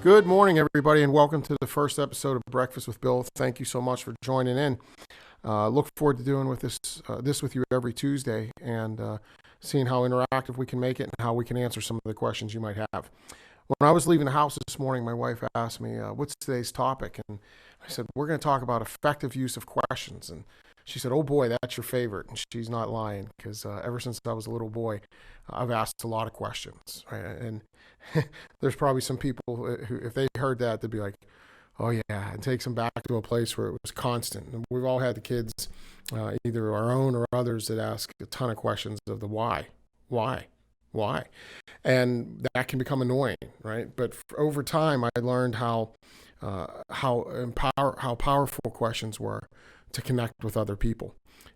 Good morning, everybody, and welcome to the first episode of Breakfast with Bill. Thank you so much for joining in. Look forward to doing this with you every Tuesday and seeing how interactive we can make it and how we can answer some of the questions you might have. When I was leaving the house this morning, my wife asked me, "What's today's topic?" And I said, "We're going to talk about effective use of questions." And she said, "Oh boy, that's your favorite." And she's not lying because ever since I was a little boy, I've asked a lot of questions, right? And there's probably some people who, if they heard that, they'd be like, "Oh yeah," and takes them back to a place where it was constant. And we've all had the kids, either our own or others, that ask a ton of questions of the why, and that can become annoying, right? But over time, I learned how powerful questions were to connect with other people.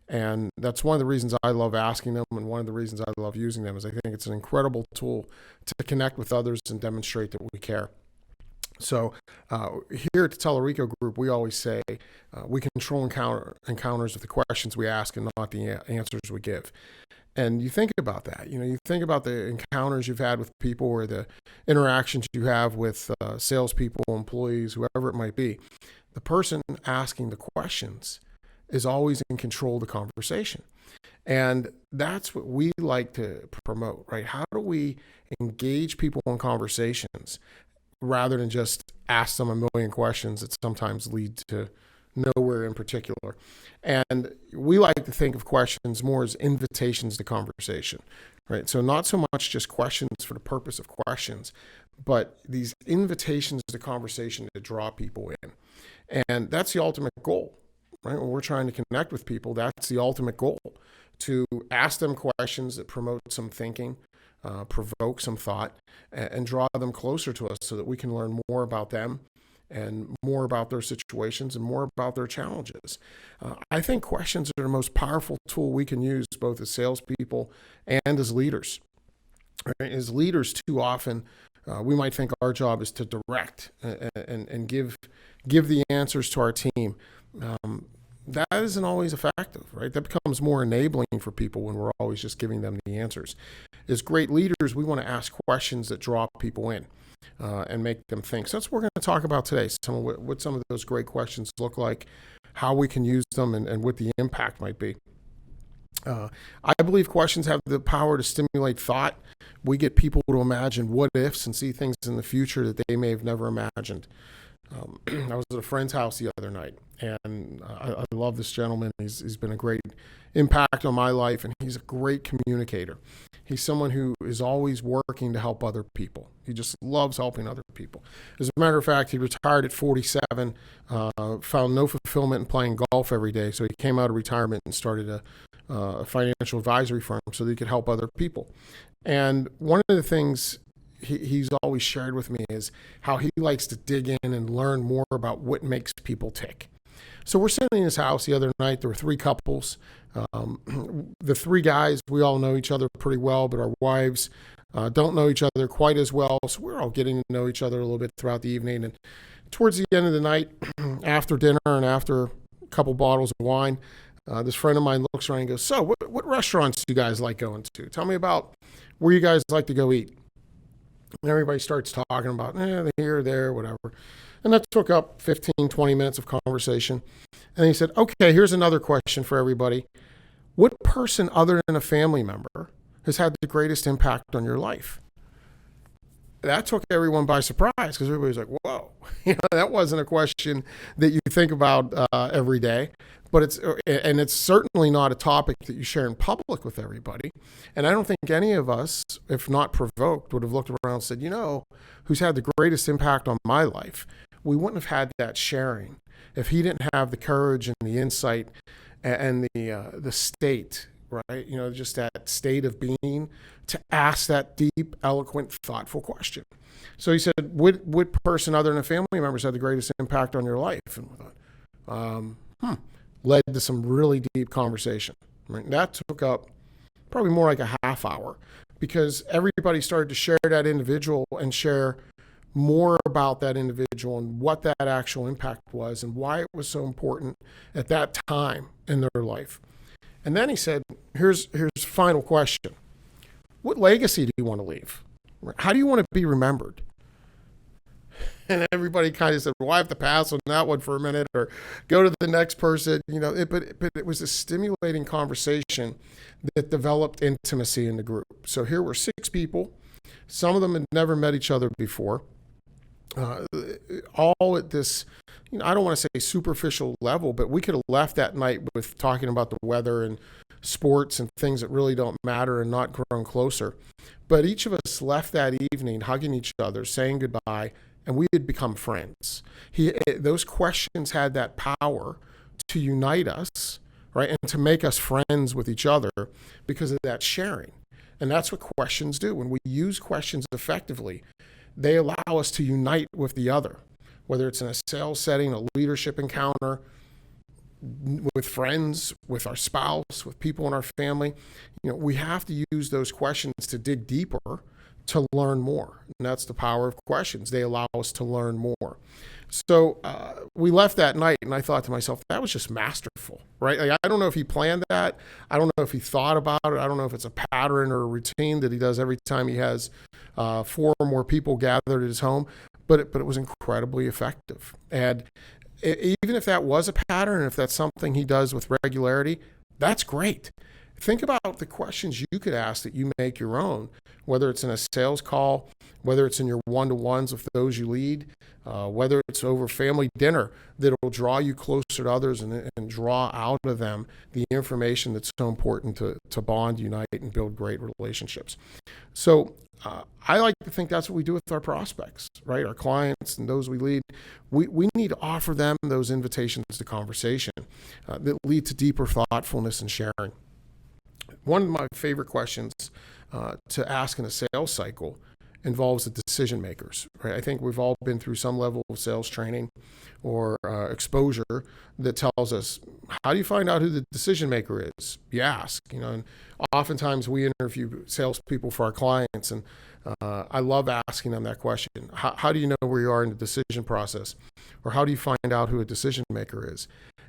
And that's one of the reasons I love asking them, and one of the reasons I love using them is I think it's an incredible tool to connect with others and demonstrate that we care. So here at the Tellerico Group, we always say we control encounters with the questions we ask and not the answers we give. And you think about that. You think about the encounters you've had with people or the interactions you have with salespeople, employees, whoever it might be. The person asking the questions is always in control of the conversation. And that's what we like to promote, right? How do we engage people in conversations rather than just ask them a million questions that sometimes lead to nowhere in particular? And we like to think of questions more as invitations to conversation, right? So not so much just questions for the purpose of questions, but these invitations to conversation to draw people in. And that's the ultimate goal, right? When we're trying to connect with people, that's the ultimate goal, to ask them questions that promote some thinking, provoke some thought, and draw them closer to us so that we can learn more about them and more about their situations and more about their challenges. I think questions are the most powerful tool we can use both as salespeople and as leaders. Right? As leaders, too often, we might think our job is to direct and give the answers to our team. That isn't always effective, right? That becomes more enabling for people when we're always just giving them the answers. As great leaders, we want to ask questions that draw people in and make them think. So that's what we're going to talk about today. What some of those great questions look like, how we can use them, and what the impact might be. I believe questions have the power to stimulate thought. We get people to imagine what ifs and see things in the future that they may have never imagined. I was at a friend's house the other night, and I love this gentleman. He's been a great impact on my life, and he's a great communicator. He's someone who is always working to help other people. He just loves helping other people. As a matter of fact, he retired at 47, found no fulfillment in playing golf every day, so he came out of retirement and started a financial advisory firm so that he could help other people. And one of the things he's always shared with me is how he likes to dig in and learn more about what makes people tick. So we're sitting in his house the other night. There were three couples. The three guys, we all know each other pretty well, but our wives don't know each other quite as well. So we're all getting to know each other a little bit throughout the evening. And towards the end of the night, after dinner and after a couple bottles of wine, this friend of mine looks around and goes, "So what restaurants do you guys like going to? Tell me about where you guys like to go eat." And everybody starts talking about, here, there, whatever. And that took up 15, 20 minutes of conversation. And he said, "Okay, here's another question for everybody. What person other than a family member has had the greatest impact on your life?" That took everyone by surprise because everybody's like, whoa, that wasn't a question that you think about every day. But it's certainly not a topic that you share in public with everybody. And I don't think any of us, if not provoked, would have looked around and said, who's had the greatest impact on my life? We wouldn't have had that sharing if he didn't have the courage and the insight and the state, right? Just that state of being to ask that deep, eloquent, thoughtful question. So he said, what person other than a family member has had the greatest impact on your life? And we thought, led to some really deep conversation. Right? That took up probably more like a half hour because everybody started to share that individual and share more about that individual and what that actual impact was and why it was so important at that time in their life. And then he said, here's the final question. What legacy do you want to leave? How do you want to be remembered? And everybody kind of said, well, I have to pass on that one for a minute or go to the next person. But it was a stimulating conversation that developed intimacy in the group. So here were 6 people. Some of them had never met each other before. All at this, I don't want to say superficial level, but we could have left that night with talking about the weather and sports and things that really don't matter and not grown closer. But each of us left that evening hugging each other, saying goodbye, and we had become friends. Those questions had that power to unite us, right, and to make us friends with each other because of that sharing. And that's what questions do. When we use questions effectively, they allow us to unite with the other, whether it's in a sales setting, a leadership encounter, with friends, with our spouse, with people in our family. We have to use those questions to dig deeper, to learn more. And that's the power of questions. They allow us to learn more. So we left that night, and I thought to myself, that was just masterful, right? Like, I don't know if he planned that. I don't know if he thought about it. I don't know if it's a pattern or a routine that he does every time he has 4 or more people gathered at his home, but it was incredibly effective. And even if that was a pattern, and if that's something he does with regularity, that's great. Think about the questions you could ask that you make your own, whether it's in a sales call, whether it's in your one-to-ones with those you lead, whether it's over family dinner that will draw you closer to others and draw out of them the information that's so important to bond, unite, and build great relationships. So I like to think that's what we do with our prospects, right? Our clients and those we lead. We need to offer them those invitations to conversation that lead to deeper thoughtfulness and sharing. One of my favorite questions to ask in a sales cycle involves the decision makers, right? I think we've all been through some level of sales training or exposure that tells us, how do you find out who the decision maker is? You ask, and oftentimes we interview salespeople for our clients, and I love asking them that question. How do you know where you are in the decision process? Or how do you find out who a decision maker is?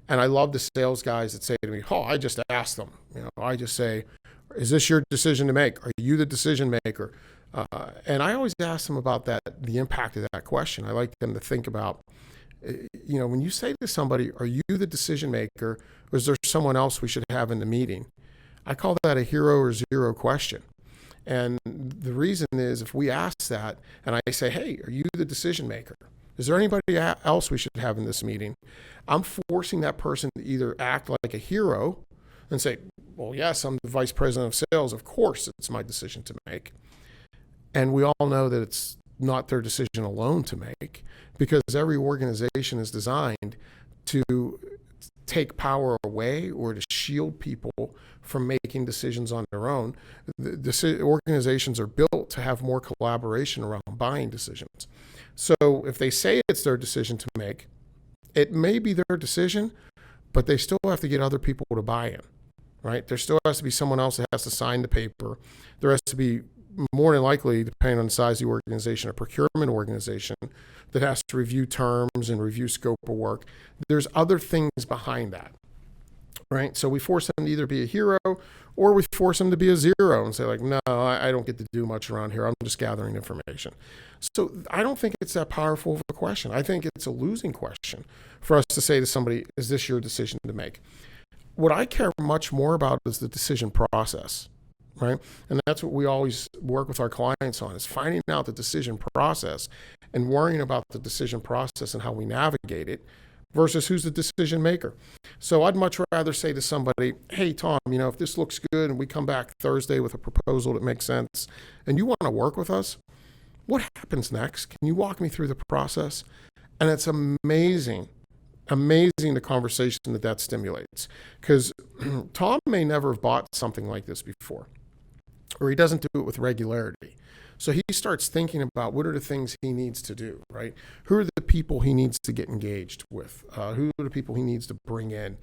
And I love the sales guys that say to me, I just ask them. I just say, is this your decision to make? Are you the decision maker? And I always ask them about the impact of that question. I like them to think about, when you say to somebody, are you the decision maker, or is there someone else we should have in the meeting? I call that a hero or zero question. And the reason is, if we ask that and I say, hey, are you the decision maker? Is there anybody else we should have in this meeting? I'm forcing that person to either act like a hero and say, well, yes, I'm the vice president of sales. Of course, it's my decision to make. And we all know that it's not their decision alone to make, because every organization is designed to take power away or to shield people from making decisions on their own. Organizations are built to have more collaboration around buying decisions. So if they say it's their decision to make, it may be their decision, but they still have to get other people to buy in, right? There still has to be someone else that has to sign the paper. There has to be, more than likely, depending on the size of the organization, a procurement organization that has to review terms and review scope of work. There's other things behind that, right? So we force them to either be a hero, or we force them to be a zero and say, like, no, I don't get to do much around here. I'm just gathering information. So I don't think it's that powerful of a question. I think it's a losing question for us to say to somebody, is this your decision to make? What I care much more about is the decision process, right? And that's what we always work with our clients on, is finding out the decision process and worrying about the decision process and how we navigate it versus who's the decision maker. So I'd much rather say to somebody, hey, Tom, if this looks good and we come back Thursday with a proposal that makes sense and you want to work with us, what happens next? Can you walk me through the process? And it's amazing the conversation that stimulates, because Tom may never have bought something like this before, or he doesn't do it with regularity. So he starts thinking about, what are the things he needs to do, right? Who are the people he needs to get engaged with? Who are the people he needs to bring in?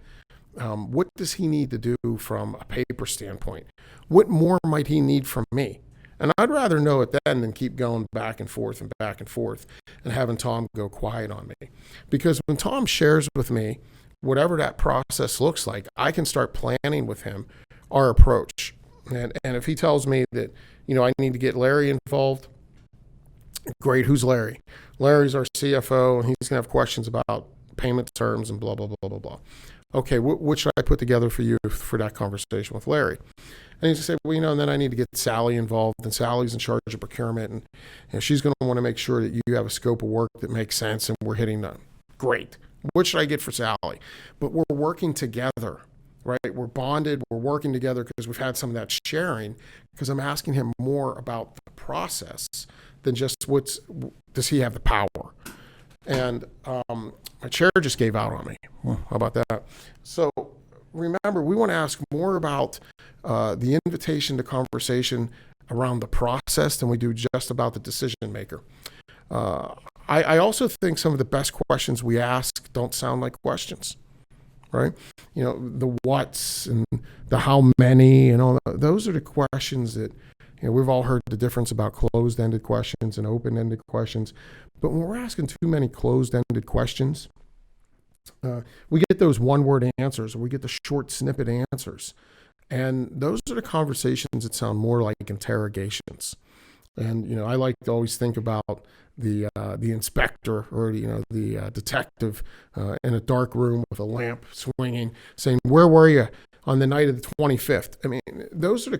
What does he need to do from a paper standpoint? What more might he need from me? And I'd rather know it then than keep going back and forth and having Tom go quiet on me. Because when Tom shares with me whatever that process looks like, I can start planning with him our approach. And if he tells me that, I need to get Larry involved, Great. Who's Larry? Larry's our CFO, and he's going to have questions about payment terms and blah, blah, blah, blah, blah. Okay, what should I put together for you for that conversation with Larry? And he's going to say, well, and then I need to get Sally involved, and Sally's in charge of procurement, and she's going to want to make sure that you have a scope of work that makes sense and we're hitting them. Great. What should I get for Sally? But we're working together, right? We're bonded. We're working together because we've had some of that sharing, because I'm asking him more about the process than just does he have the power? And my chair just gave out on me. How about that? So remember, we want to ask more about the invitation to conversation around the process than we do just about the decision maker. I also think some of the best questions we ask don't sound like questions, right? The what's and the how many and all that. Those are the questions that, we've all heard the difference about closed-ended questions and open-ended questions. But when we're asking too many closed-ended questions, we get those one-word answers, or we get the short snippet answers. And those are the conversations that sound more like interrogations. And, I like to always think about the inspector or, the detective in a dark room with a lamp swinging, saying, where were you on the night of the 25th? I mean, those are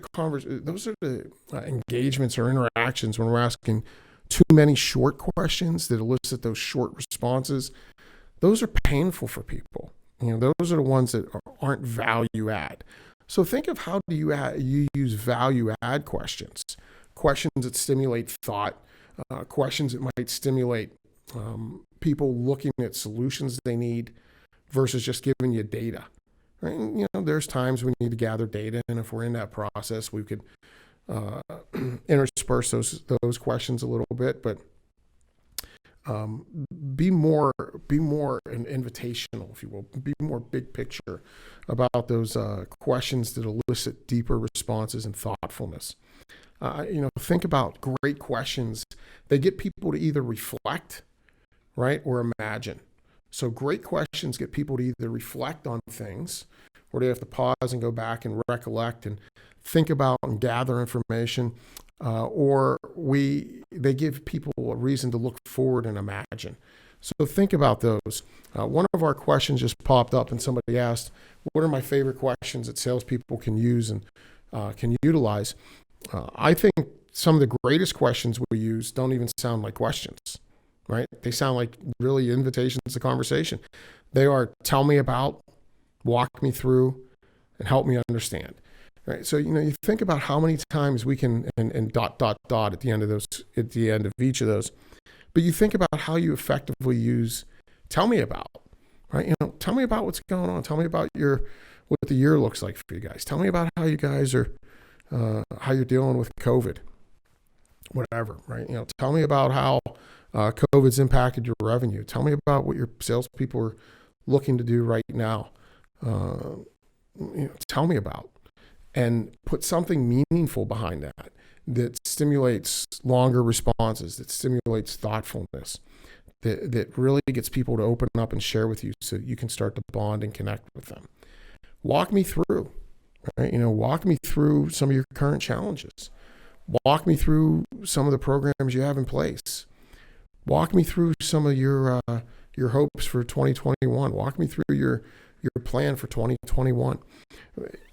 the engagements or interactions when we're asking too many short questions that elicit those short responses. Those are painful for people. Those are the ones that aren't value add. So think of how do you use value add questions that stimulate thought, questions that might stimulate people looking at solutions they need versus just giving you data. Right? And, there's times we need to gather data, and if we're in that process, we could intersperse those questions a little bit, but be more invitational, if you will. Be more big picture about those questions that elicit deeper responses and thoughtfulness. Think about great questions. They get people to either reflect, right, or imagine. So great questions get people to either reflect on things, or they have to pause and go back and recollect and think about and gather information, or they give people a reason to look forward and imagine. So think about those. One of our questions just popped up, and somebody asked, what are my favorite questions that salespeople can use and can utilize? I think some of the greatest questions we use don't even sound like questions, right? They sound like really invitations to conversation. They are, tell me about, walk me through, and help me understand. Right. So, you think about how many times we can, and dot, dot, dot at the end of each of those. But you think about how you effectively use, tell me about, right? Tell me about what's going on. Tell me about what the year looks like for you guys. Tell me about how you guys are, how you're dealing with COVID, whatever, right? Tell me about how COVID's impacted your revenue. Tell me about what your salespeople are looking to do right now. Tell me about. And put something meaningful behind that stimulates longer responses, that stimulates thoughtfulness, that really gets people to open up and share with you so you can start to bond and connect with them. Walk me through, right? Walk me through some of your current challenges. Walk me through some of the programs you have in place. Walk me through some of your hopes for 2021. Walk me through your plan for 2021.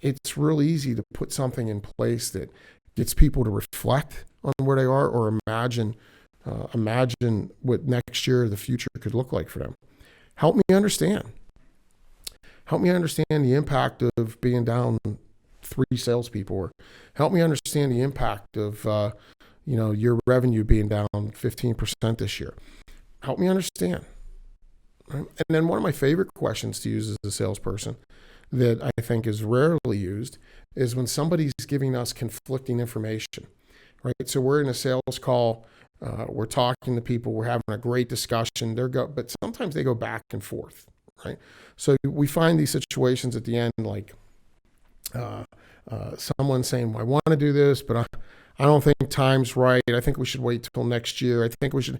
It's real easy to put something in place that gets people to reflect on where they are or imagine what next year or the future could look like for them. Help me understand. Help me understand the impact of being down 3 salespeople, or help me understand the impact of your revenue being down 15% this year. Help me understand. Right? And then one of my favorite questions to use as a salesperson that I think is rarely used is when somebody's giving us conflicting information, right? So we're in a sales call, we're talking to people, we're having a great discussion, but sometimes they go back and forth, right? So we find these situations at the end like someone saying, well, I want to do this, but I don't think time's right. I think we should wait till next year. I think we should...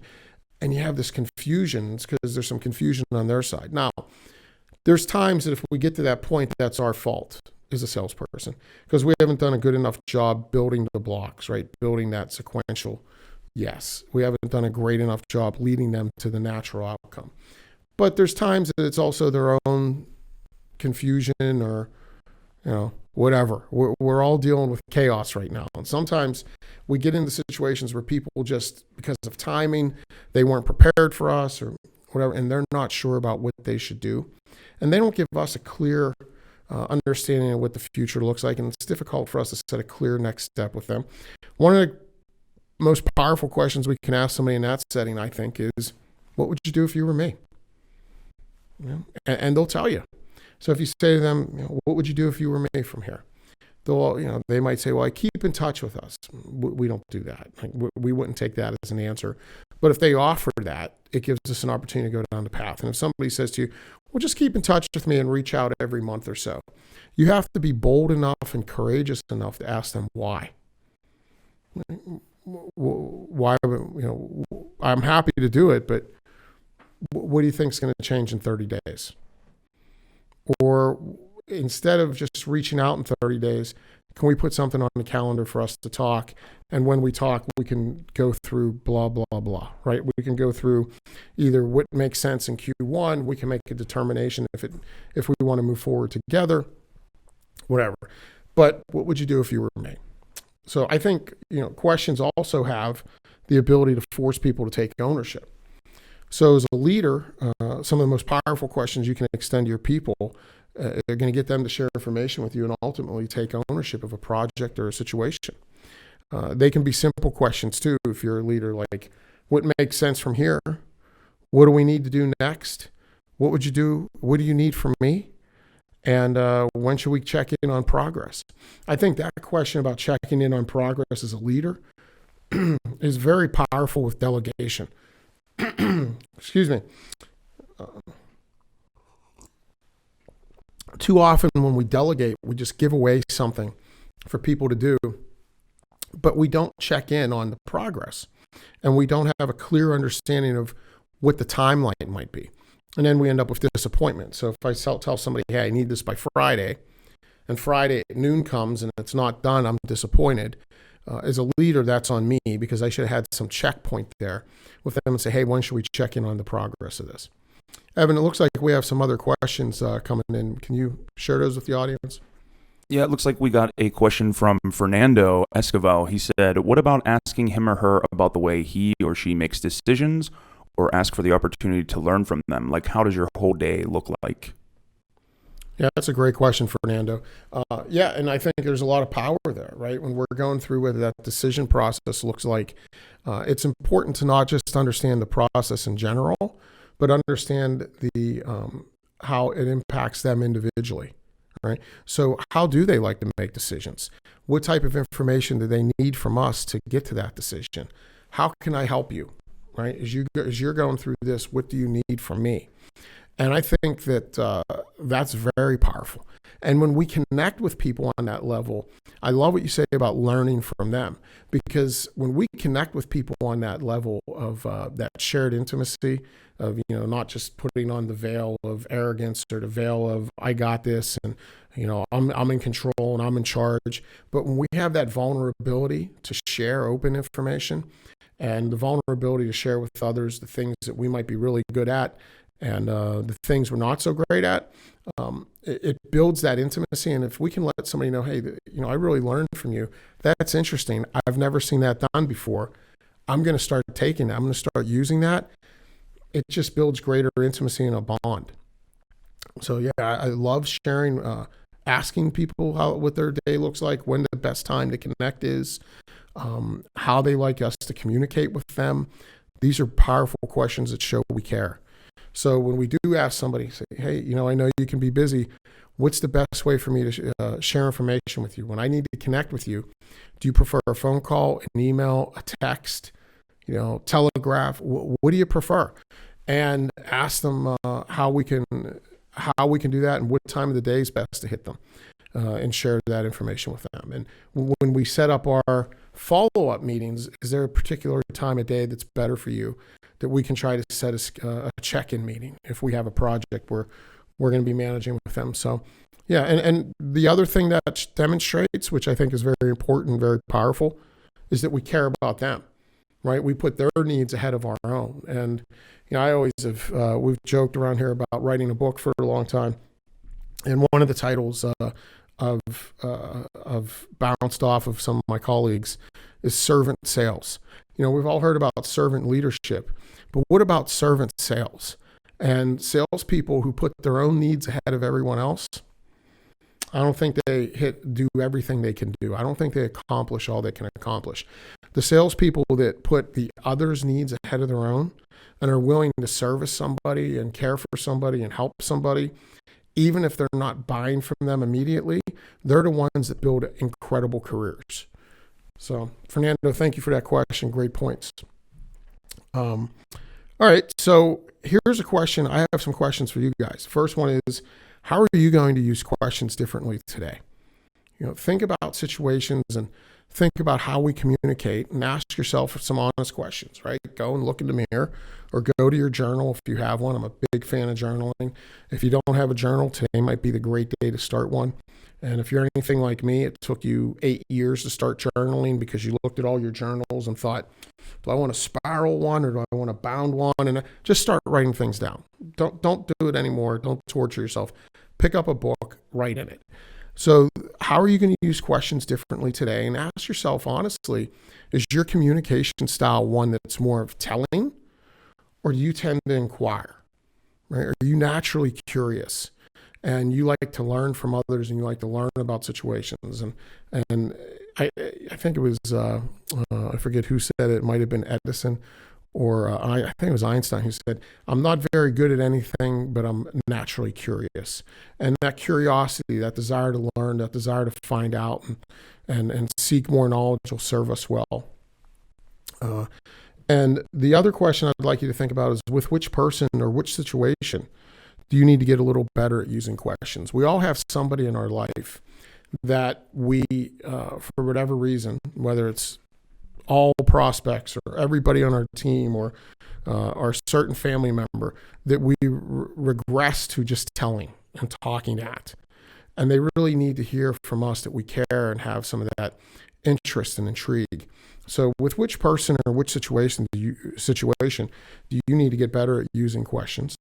And you have this confusion because there's some confusion on their side. Now, there's times that if we get to that point, that's our fault as a salesperson because we haven't done a good enough job building the blocks, right? Building that sequential Yes, we haven't done a great enough job leading them to the natural outcome. But there's times that it's also their own confusion or, whatever. We're all dealing with chaos right now. And sometimes we get into situations where people just, because of timing, they weren't prepared for us or whatever, and they're not sure about what they should do. And they don't give us a clear understanding of what the future looks like. And it's difficult for us to set a clear next step with them. One of the most powerful questions we can ask somebody in that setting, I think, is, what would you do if you were me? And they'll tell you. So if you say to them, what would you do if you were me from here? They might say, well, I keep in touch with us. We don't do that. We wouldn't take that as an answer. But if they offer that, it gives us an opportunity to go down the path. And if somebody says to you, well, just keep in touch with me and reach out every month or so, you have to be bold enough and courageous enough to ask them why. Why, I'm happy to do it, but what do you think is going to change in 30 days? Or instead of just reaching out in 30 days, can we put something on the calendar for us to talk? And when we talk, we can go through blah, blah, blah, right? We can go through either what makes sense in Q1, we can make a determination if we want to move forward together, whatever. But what would you do if you were me? So I think, questions also have the ability to force people to take ownership. So as a leader, some of the most powerful questions you can extend to your people are going to get them to share information with you and ultimately take ownership of a project or a situation. They can be simple questions too if you're a leader, like, what makes sense from here? What do we need to do next? What would you do? What do you need from me? And when should we check in on progress? I think that question about checking in on progress as a leader is very powerful with delegation. Excuse me. Too often when we delegate, we just give away something for people to do, but we don't check in on the progress, and we don't have a clear understanding of what the timeline might be. And then we end up with disappointment. So if I tell somebody, hey, I need this by Friday, and Friday at noon comes and it's not done, I'm disappointed. As a leader, that's on me, because I should have had some checkpoint there with them and say, hey, when should we check in on the progress of this? Evan, it looks like we have some other questions coming in. Can you share those with the audience? Yeah, it looks like we got a question from Fernando Escoval. He said, what about asking him or her about the way he or she makes decisions, or ask for the opportunity to learn from them? Like, how does your whole day look like? Yeah, that's a great question, Fernando. And I think there's a lot of power there, right? When we're going through what that decision process looks like, it's important to not just understand the process in general, but understand the how it impacts them individually, right? So how do they like to make decisions? What type of information do they need from us to get to that decision? How can I help you, right? As you're going through this, what do you need from me? And I think that that's very powerful. And when we connect with people on that level, I love what you say about learning from them, because when we connect with people on that level of that shared intimacy of, not just putting on the veil of arrogance or the veil of I got this and, I'm in control and I'm in charge. But when we have that vulnerability to share open information and the vulnerability to share with others the things that we might be really good at, and the things we're not so great at, it builds that intimacy. And if we can let somebody know, hey, I really learned from you. That's interesting. I've never seen that done before. I'm going to start taking that. I'm going to start using that. It just builds greater intimacy and a bond. So yeah, I love sharing, asking people what their day looks like, when the best time to connect is, how they like us to communicate with them. These are powerful questions that show we care. So when we do ask somebody, say, hey, I know you can be busy. What's the best way for me to share information with you? When I need to connect with you, do you prefer a phone call, an email, a text, telegraph? What do you prefer? And ask them how we can do that and what time of the day is best to hit them and share that information with them. And when we set up our follow-up meetings, is there a particular time of day that's better for you that we can try to set a check-in meeting if we have a project where we're going to be managing with them? So yeah, and the other thing that demonstrates, which I think is very important, very powerful, is that we care about them. right? We put their needs ahead of our own. And, I always have, we've joked around here about writing a book for a long time. And one of the titles of bounced off of some of my colleagues is servant sales. We've all heard about servant leadership, but what about servant sales? And salespeople who put their own needs ahead of everyone else, I don't think they do everything they can do. I don't think they accomplish all they can accomplish. The salespeople that put the others' needs ahead of their own and are willing to service somebody and care for somebody and help somebody, even if they're not buying from them immediately, they're the ones that build incredible careers. So, Fernando, thank you for that question. Great points. All right, so here's a question. I have some questions for you guys. First one is, how are you going to use questions differently today? Think about situations and think about how we communicate and ask yourself some honest questions, right? Go and look in the mirror or go to your journal if you have one. I'm a big fan of journaling. If you don't have a journal, today might be the great day to start one. And if you're anything like me, it took you 8 years to start journaling because you looked at all your journals and thought, do I want a spiral one or do I want a bound one? And just start writing things down. Don't do it anymore. Don't torture yourself. Pick up a book, write in it. So how are you going to use questions differently today? And ask yourself honestly, is your communication style one that's more of telling, or do you tend to inquire? Right? Are you naturally curious and you like to learn from others and you like to learn about situations? And I think it was, I forget who said it. It might have been Edison or I think it was Einstein who said, I'm not very good at anything, but I'm naturally curious. And that curiosity, that desire to learn, that desire to find out and seek more knowledge will serve us well. And the other question I'd like you to think about is, with which person or which situation do you need to get a little better at using questions? We all have somebody in our life that we, for whatever reason, whether it's all prospects or everybody on our team or our certain family member, that we regress to just telling and talking at. And they really need to hear from us that we care and have some of that interest and intrigue. So with which person or which situation do you need to get better at using questions?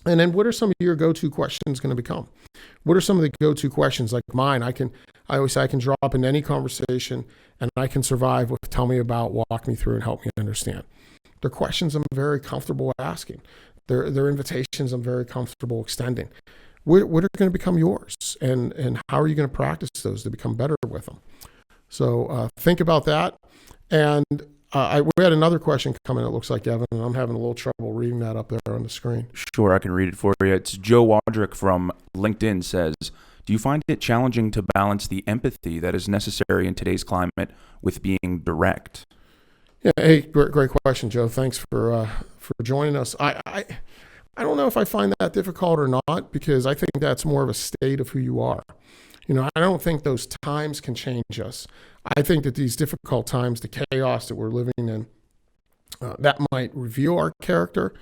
And then what are some of your go-to questions going to become? What are some of the go-to questions like mine? I always say I can drop in any conversation and I can survive with tell me about, walk me through, and help me understand. They're questions I'm very comfortable asking. They're invitations I'm very comfortable extending. What are going to become yours? And how are you going to practice those to become better with them? So think about that. And we had another question come in, it looks like, Evan, and I'm having a little trouble reading that up there on the screen. Sure, I can read it for you. It's Joe Wadrick from LinkedIn says, do you find it challenging to balance the empathy that is necessary in today's climate with being direct? Yeah, hey, great question, Joe. Thanks for joining us. I don't know if I find that difficult or not, because I think that's more of a state of who you are. I don't think those times can change us. I think that these difficult times, the chaos that we're living in, that might reveal our character,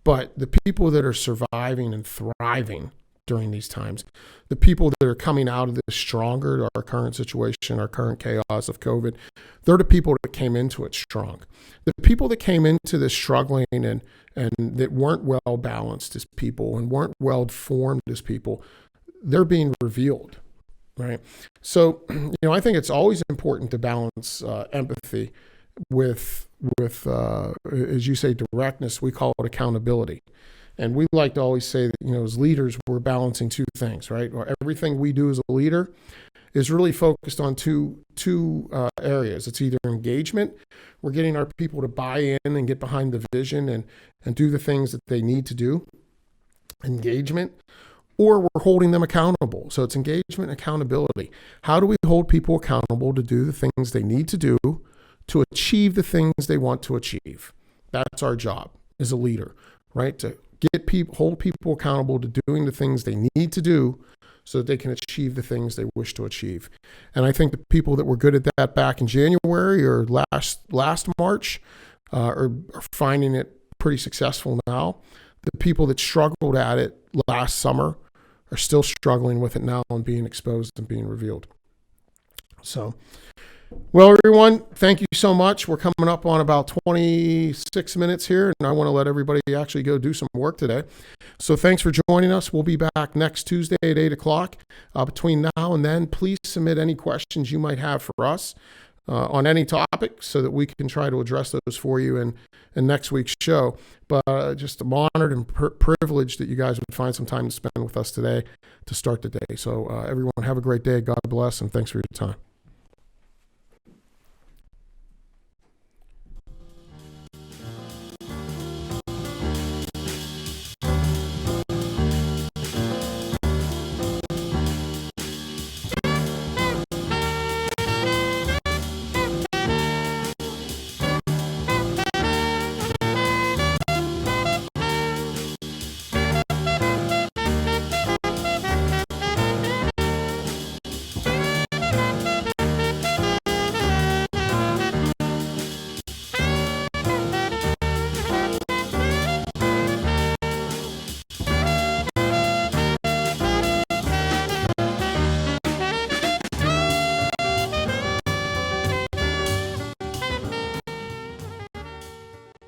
but the people that are surviving and thriving during these times, the people that are coming out of this stronger, our current situation, our current chaos of COVID, they're the people that came into it strong. The people that came into this struggling and that weren't well balanced as people and weren't well formed as people, they're being revealed. Right. So, I think it's always important to balance empathy with, as you say, directness. We call it accountability. And we like to always say that, as leaders, we're balancing two things, right? Or everything we do as a leader is really focused on two areas. It's either engagement. We're getting our people to buy in and get behind the vision and do the things that they need to do. Engagement. Or we're holding them accountable. So it's engagement, accountability. How do we hold people accountable to do the things they need to do to achieve the things they want to achieve? That's our job as a leader, right? To hold people accountable to doing the things they need to do so that they can achieve the things they wish to achieve. And I think the people that were good at that back in January or last March are finding it pretty successful now. The people that struggled at it last summer are still struggling with it now and being exposed and being revealed. So Well, everyone, thank you so much. We're coming up on about 26 minutes here, and I want to let everybody actually go do some work today. So thanks for joining us. We'll be back next Tuesday at 8 o'clock. Between now and then, please submit any questions you might have for us on any topic so that we can try to address those for you in next week's show. But just I'm honored and privileged that you guys would find some time to spend with us today to start the day. So everyone, have a great day. God bless, and thanks for your time.